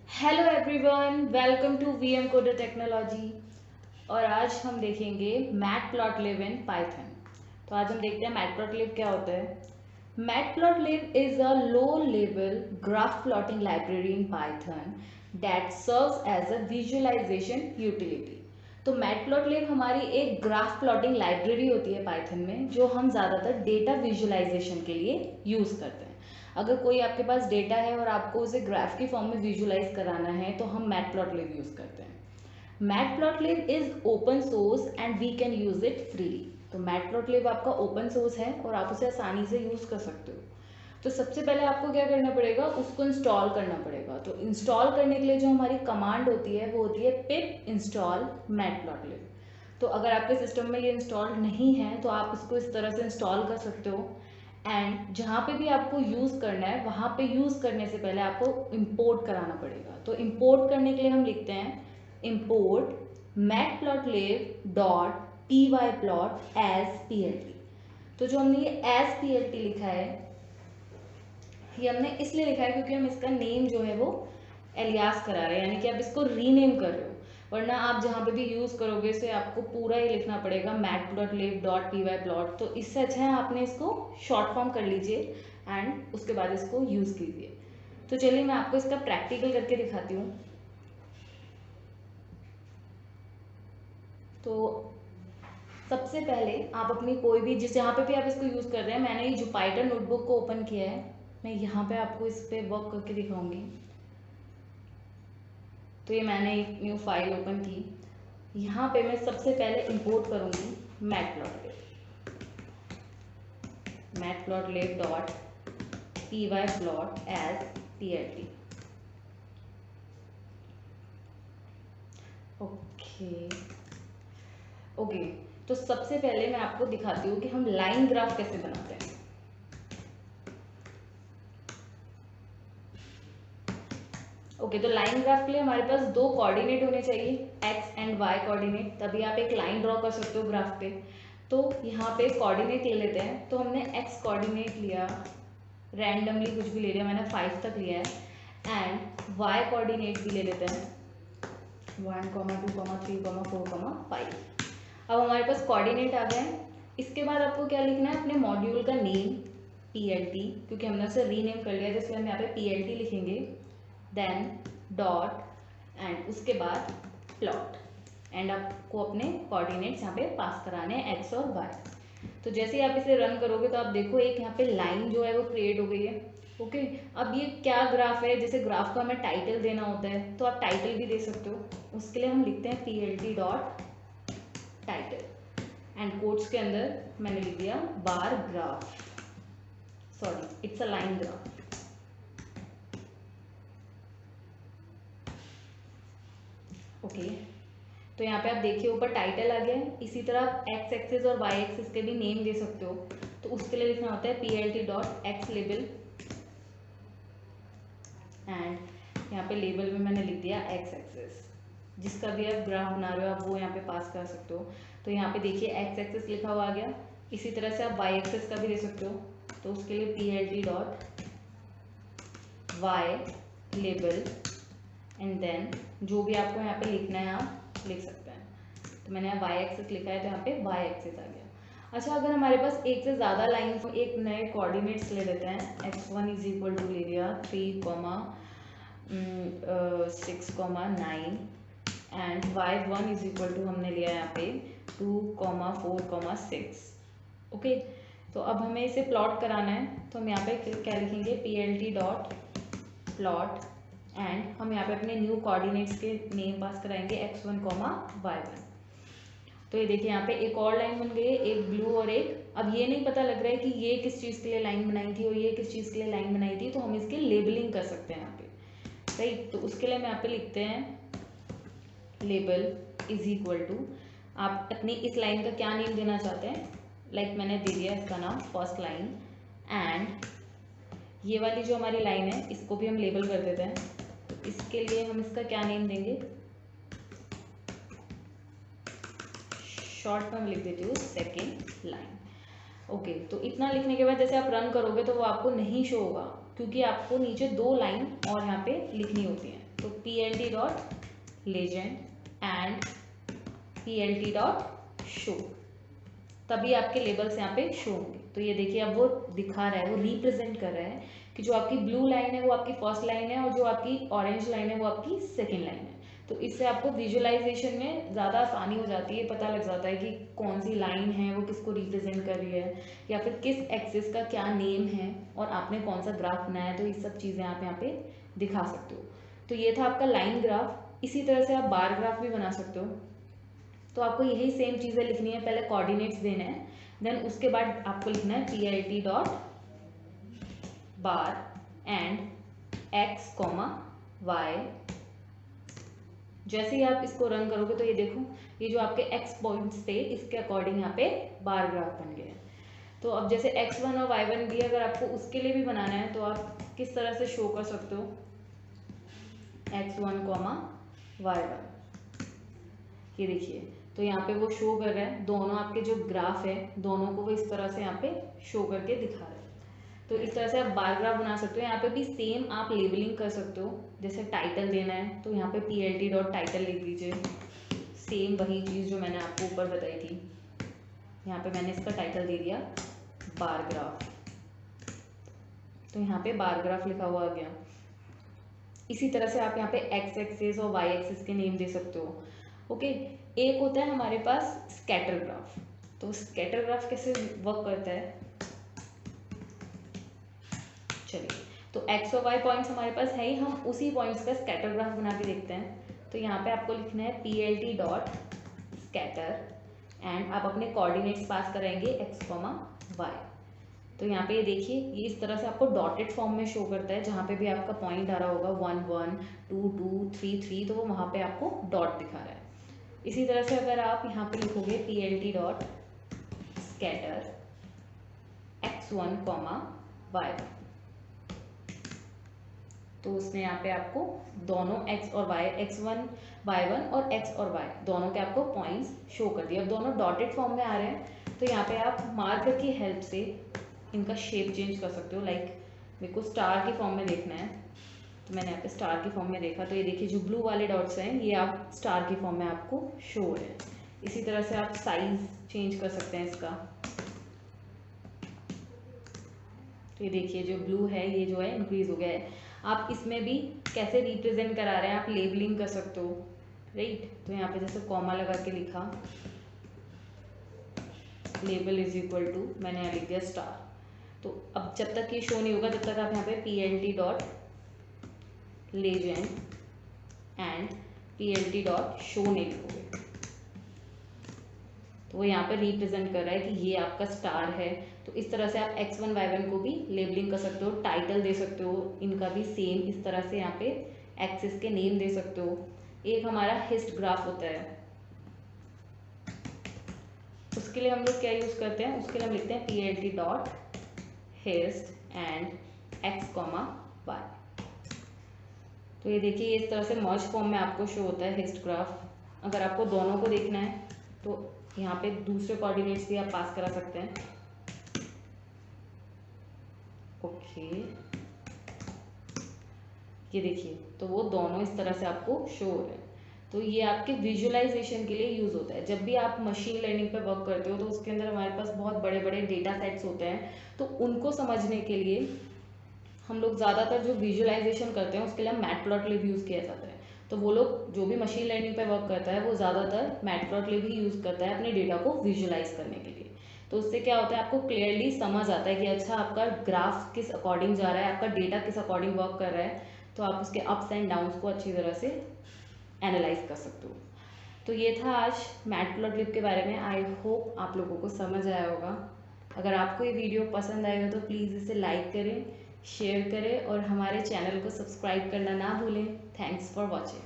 Hello everyone, welcome to VM coder technology. और आज हम देखेंगे मैटप्लॉटलिब इन पाइथन। तो आज हम देखते हैं मैटप्लॉटलिब क्या होता है। Matplotlib is a low level graph plotting library in Python that serves as a visualisation utility. तो मैटप्लॉटलिब हमारी एक ग्राफ प्लॉटिंग लाइब्रेरी होती है पाइथन में, जो हम ज़्यादातर डेटा विजुअलाइजेशन के लिए यूज़ करते हैं। अगर कोई आपके पास डेटा है और आपको उसे ग्राफ की फॉर्म में विजुलाइज कराना है तो हम मैटप्लॉटलिब यूज़ करते हैं। Matplotlib is open source and we can use it freely. तो मैटप्लॉटलिब आपका ओपन सोर्स है और आप उसे आसानी से यूज़ कर सकते हो। तो सबसे पहले आपको क्या करना पड़ेगा, उसको इंस्टॉल करना पड़ेगा। तो इंस्टॉल करने के लिए जो हमारी कमांड होती है वो होती है पिप इंस्टॉल मैटप्लॉटलिब। तो अगर आपके सिस्टम में ये इंस्टॉल नहीं है तो आप इसको इस तरह से इंस्टॉल कर सकते हो। एंड जहाँ पे भी आपको यूज़ करना है वहाँ पे यूज़ करने से पहले आपको इंपोर्ट कराना पड़ेगा। तो इंपोर्ट करने के लिए हम लिखते हैं import matplotlib dot p y plot as p l t. तो जो हमने ये एज पी एल टी लिखा है, ये हमने इसलिए लिखा है क्योंकि हम इसका नेम जो है वो एलियास करा रहे हैं, यानी कि आप इसको रीनेम कर रहे हो। वरना आप जहाँ पे भी यूज़ करोगे इसे आपको पूरा ही लिखना पड़ेगा matplotlib dot p y plot. तो इससे अच्छा है आपने इसको शॉर्ट फॉर्म कर लीजिए एंड उसके बाद इसको यूज़ कीजिए। तो चलिए मैं आपको इसका प्रैक्टिकल करके दिखाती हूँ। तो सबसे पहले आप अपनी कोई भी जिस जहाँ पे भी आप इसको यूज़ कर रहे हैं, मैंने ये जुपाइटर नोटबुक को ओपन किया है। मैं यहाँ पे आपको इस पर वर्क करके दिखाऊंगी। तो ये मैंने एक न्यू फाइल ओपन की। यहाँ पे मैं सबसे पहले इंपोर्ट करूँगी matplotlib dot p y plot as p l t. Okay okay. तो सबसे पहले मैं आपको दिखाती हूँ कि हम लाइन ग्राफ कैसे बनाते हैं। ओके, तो लाइन ग्राफ के लिए हमारे पास दो कोऑर्डिनेट होने चाहिए, एक्स एंड वाई कोऑर्डिनेट, तभी आप एक लाइन ड्रॉ कर सकते हो ग्राफ पे। तो यहाँ पे कोऑर्डिनेट ले लेते हैं। तो हमने एक्स कोऑर्डिनेट लिया, रैंडमली कुछ भी ले लिया, मैंने 5 तक लिया है। एंड वाई कोऑर्डिनेट भी ले लेते हैं 1, 2, 3, 4, 5। अब हमारे पास कोऑर्डिनेट आ गए हैं। इसके बाद आपको क्या लिखना है, अपने मॉड्यूल का नेम पी एल टी, क्योंकि हमने उसे रीनेम कर लिया तो इसलिए हम यहाँ पे पी एल टी लिखेंगे। देन डॉट एंड उसके बाद प्लॉट। एंड आपको अपने कोऑर्डिनेट्स यहाँ पे पास कराने हैं एक्स और वाई। तो जैसे ही आप इसे रन करोगे तो आप देखो एक यहाँ पे लाइन जो है वो क्रिएट हो गई है। ओके, अब ये क्या ग्राफ है, जैसे ग्राफ को हमें टाइटल देना होता है तो आप टाइटल भी दे सकते हो। उसके लिए हम लिखते हैं P l t dot title and quotes के अंदर मैंने लिख दिया bar graph, sorry it's a line graph. Okay, तो यहाँ पे आप देखिए ऊपर टाइटल आ गया है। इसी तरह आप एक्स एक्सिस और वाई एक्सिस के भी नेम दे सकते हो। तो उसके लिए लिखना होता है P l t dot x label and यहाँ पे लेबल में मैंने लिख दिया एक्स एक्सिस। जिसका भी आप ग्राफ बना रहे हो आप वो यहाँ पे पास कर सकते हो। तो यहाँ पे देखिए एक्स एक्सिस लिखा हुआ आ गया। इसी तरह से आप वाई एक्सिस का भी दे सकते हो। तो उसके लिए p l t dot y label and then जो भी आपको यहाँ पे लिखना है आप लिख सकते हैं। तो मैंने यहाँ वाई एक्सिस लिखा है तो यहाँ पे वाई एक्सिस आ गया। अच्छा, अगर हमारे पास एक से ज़्यादा लाइन, एक नए कोऑर्डिनेट्स ले लेते हैं। x1 इज इक्वल टू ले लिया 3, 6, 9 and y1 is equal to हमने लिया यहाँ पे 2, 4, 6। ओके, तो अब हमें इसे प्लॉट कराना है। तो हम यहाँ पे क्या लिखेंगे, P l t dot plot and हम यहाँ पे अपने न्यू कोऑर्डिनेट्स के नेम पास कराएंगे x1, y1। तो ये देखिए यहाँ पे एक और लाइन बन गई है, एक ब्लू और एक। अब ये नहीं पता लग रहा है कि ये किस चीज़ के लिए लाइन बनाई थी और ये किस चीज़ के लिए लाइन बनाई थी, तो हम इसकी लेबलिंग कर सकते हैं यहाँ पे, राइट। तो उसके लिए हम यहाँ पे लिखते हैं लेबल इज इक्वल टू, आप अपनी इस लाइन का क्या नेम देना चाहते हैं। लाइक मैंने दे दिया इसका नाम फर्स्ट लाइन। एंड ये वाली जो हमारी लाइन है इसको भी हम लेबल कर देते हैं। तो इसके लिए हम इसका क्या नेम देंगे, शॉर्ट में लिख देती हूँ सेकेंड लाइन। ओके, तो इतना लिखने के बाद जैसे आप रन करोगे तो वो आपको नहीं शो होगा, क्योंकि आपको नीचे 2 लाइन और यहाँ पे लिखनी होती हैं। तो plt.legend एंड plt.show, तभी आपके लेबल्स यहाँ पे शो होंगे। तो ये देखिए अब वो दिखा रहा है, वो रिप्रेजेंट कर रहा है कि जो आपकी ब्लू लाइन है वो आपकी फर्स्ट लाइन है और जो आपकी ऑरेंज लाइन है वो आपकी सेकेंड लाइन है। तो इससे आपको विजुअलाइजेशन में ज़्यादा आसानी हो जाती है, पता लग जाता है कि कौन सी लाइन है वो किसको रिप्रेजेंट कर रही है या फिर किस एक्सिस का क्या नेम है और आपने कौन सा ग्राफ बनाया है। तो ये सब चीज़ें आप यहाँ पे दिखा सकते हो। तो ये था आपका लाइन ग्राफ। इसी तरह से आप बार ग्राफ भी बना सकते हो। तो आपको यही सेम चीज़ें लिखनी है, पहले कोऑर्डिनेट्स देना है, देन उसके बाद आपको लिखना है plt.bar एंड x, y। जैसे ही आप इसको रन करोगे तो ये देखो, ये जो आपके x पॉइंट्स थे इसके अकॉर्डिंग यहाँ पे बार ग्राफ बन गया है। तो अब जैसे x1 और y1 भी अगर आपको उसके लिए भी बनाना है तो आप किस तरह से शो कर सकते हो, x1, y1। ये देखिए, तो यहाँ पे वो शो कर रहा है, दोनों आपके जो ग्राफ है दोनों को वो इस तरह से यहाँ पे शो करके दिखा रहा है। तो इस तरह से आप बार ग्राफ बना सकते हो। यहाँ पे भी सेम आप लेबलिंग कर सकते हो, जैसे टाइटल देना है तो यहाँ पे plt.title लिख दीजिए, सेम वही चीज़ जो मैंने आपको ऊपर बताई थी। यहाँ पे मैंने इसका टाइटल दे दिया बार ग्राफ, तो यहाँ पे बार ग्राफ लिखा हुआ आ गया। इसी तरह से आप यहाँ पे x एक्सिस और y एक्सिस के नेम दे सकते हो। ओके, एक होता है हमारे पास स्कैटर ग्राफ। तो स्कैटर ग्राफ कैसे वर्क करता है, चलिए, तो x और y पॉइंट्स हमारे पास है ही, हम उसी पॉइंट्स का स्कैटर ग्राफ बना के देखते हैं। तो यहाँ पे आपको लिखना है plt.scatter एंड आप अपने कोऑर्डिनेट्स पास कराएंगे x, y। तो यहाँ पे ये देखिए, ये इस तरह से आपको डॉटेड फॉर्म में शो करता है, जहाँ पे भी आपका पॉइंट आ रहा होगा 1 1 2 2 3 3, तो वो वहाँ पे आपको डॉट दिखा रहा है। इसी तरह से अगर आप यहाँ पे लिखोगे plt.scatter x1, y1, तो उसने यहाँ पे आपको दोनों x और y, x1 y1 और x और y दोनों के आपको पॉइंट्स शो कर दिए। अब दोनों डॉटेड फॉर्म में आ रहे हैं, तो यहाँ पे आप मार्कर की हेल्प से इनका शेप चेंज कर सकते हो। लाइक मेरे को स्टार की फॉर्म में देखना है, तो मैंने यहाँ पे स्टार की फॉर्म में देखा, तो ये देखिए जो ब्लू वाले डॉट्स हैं ये आप स्टार की फॉर्म में आपको शो हो रहे हैं। इसी तरह से आप साइज चेंज कर सकते हैं इसका। तो ये देखिए जो ब्लू है ये जो है इंक्रीज हो गया है। आप इसमें भी कैसे रिप्रेजेंट करा रहे हैं, आप लेबलिंग कर सकते हो, राइट। तो यहाँ पे जैसे कॉमा लगा के लिखा, लेबल इज इक्वल टू, मैंने यहाँ लिख दिया स्टार। तो अब जब तक ये शो नहीं होगा तब तक आप यहाँ पे plt.legend एंड plt.show नहीं लिखोगे। तो वो यहाँ पे रिप्रेजेंट कर रहा है कि ये आपका स्टार है। तो इस तरह से आप x1 y1 को भी लेबलिंग कर सकते हो, टाइटल दे सकते हो, इनका भी सेम इस तरह से यहाँ पे एक्सिस के नेम दे सकते हो। एक हमारा हिस्ट ग्राफ होता है, उसके लिए हम लोग क्या यूज़ करते हैं, उसके लिए हम लिखते हैं plt.hist एंड x, y। तो ये देखिए इस तरह से मर्ज फॉर्म में आपको शो होता है हिस्ट ग्राफ। अगर आपको दोनों को देखना है तो यहाँ पे दूसरे कोऑर्डिनेट्स भी आप पास करा सकते हैं। ओके, ये देखिए तो वो दोनों इस तरह से आपको शो हो रहे हैं। तो ये आपके विजुअलाइजेशन के लिए यूज़ होता है। जब भी आप मशीन लर्निंग पे वर्क करते हो तो उसके अंदर हमारे पास बहुत बड़े बड़े डेटा सेट्स होते हैं, तो उनको समझने के लिए हम लोग ज़्यादातर जो विजुअलाइजेशन करते हैं उसके लिए मैटप्लॉटलिब यूज़ किया जाता है। तो वो लोग जो भी मशीन लर्निंग पे वर्क करता है वो ज़्यादातर मैटप्लॉटलिब ही यूज़ करता है अपने डेटा को विजुअलाइज करने के लिए। तो उससे क्या होता है, आपको क्लियरली समझ आता है कि अच्छा आपका ग्राफ किस अकॉर्डिंग जा रहा है, आपका डेटा किस अकॉर्डिंग वर्क कर रहा है। तो आप उसके अप्स एंड डाउन्स को अच्छी तरह से एनालाइज कर सकते हो। तो ये था आज मैटप्लॉटलिब के बारे में। आई होप आप लोगों को समझ आया होगा। अगर आपको ये वीडियो पसंद आएगा तो प्लीज़ इसे लाइक करें, शेयर करें और हमारे चैनल को सब्सक्राइब करना ना भूलें। Thanks for watching.